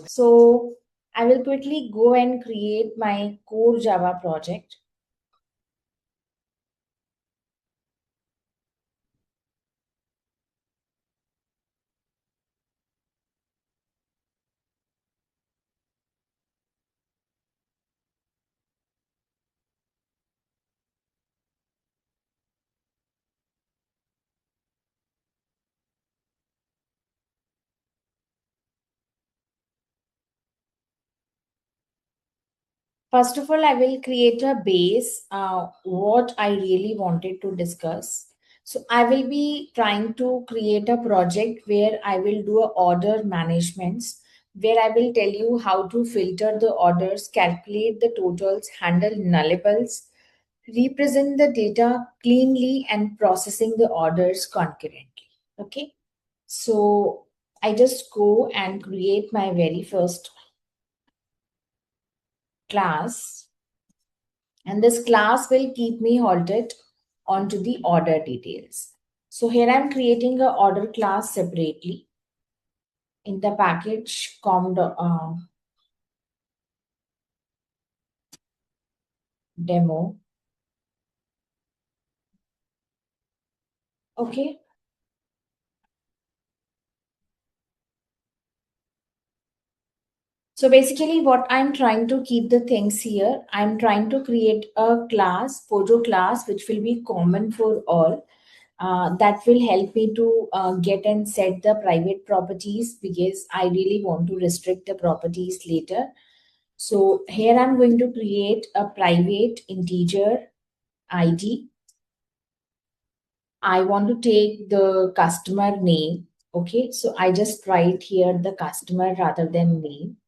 So I will quickly go and create my core Java project. First of all, I will create a base, what I really wanted to discuss. So I will be trying to create a project where I will do a order managements, where I will tell you how to filter the orders, calculate the totals, handle nullables, represent the data cleanly, and processing the orders concurrently. Okay. So I just go and create my very first class, and this class will keep me halted onto the order details. So here I'm creating a order class separately in the package demo. Okay. So basically what I'm trying to keep the things here, I'm trying to create a class, Pojo class, which will be common for all. That will help me to get and set the private properties, because I really want to restrict the properties later. So here I'm going to create a private integer ID. I want to take the customer name. Okay, so I just write here the customer rather than name.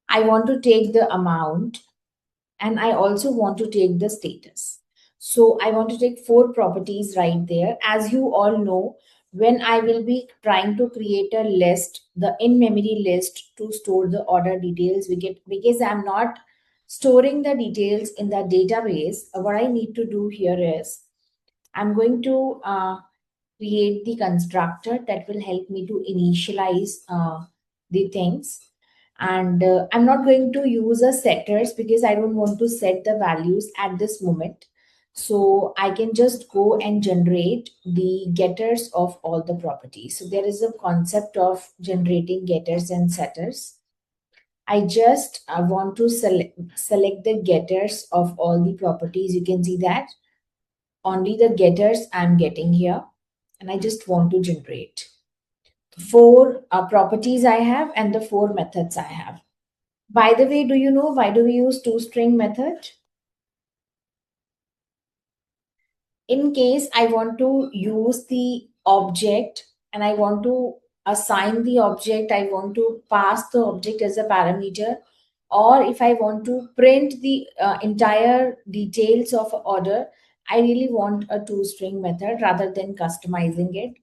I want to take the amount, and I also want to take the status. So I want to take four properties right there. As you all know, when I will be trying to create a list, the in-memory list to store the order details, we get, because I'm not storing the details in the database, what I need to do here is I'm going to create the constructor that will help me to initialize the things. And I'm not going to use a setters because I don't want to set the values at this moment. So I can just go and generate the getters of all the properties. So there is a concept of generating getters and setters. I just want to select the getters of all the properties. You can see that only the getters I'm getting here, and I just want to generate four properties I have and the four methods I have. By the way, do you know why do we use toString method? In case I want to use the object and I want to assign the object, I want to pass the object as a parameter, or if I want to print the entire details of a order, I really want a toString method rather than customizing it.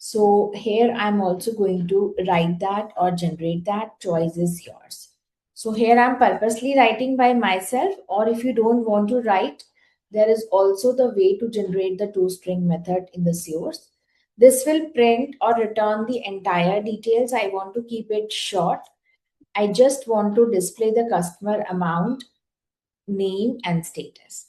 So here I'm also going to write that or generate that. Choice is yours. So here I'm purposely writing by myself, or if you don't want to write, there is also the way to generate the toString method in the source. This will print or return the entire details. I want to keep it short. I just want to display the customer amount, name, and status.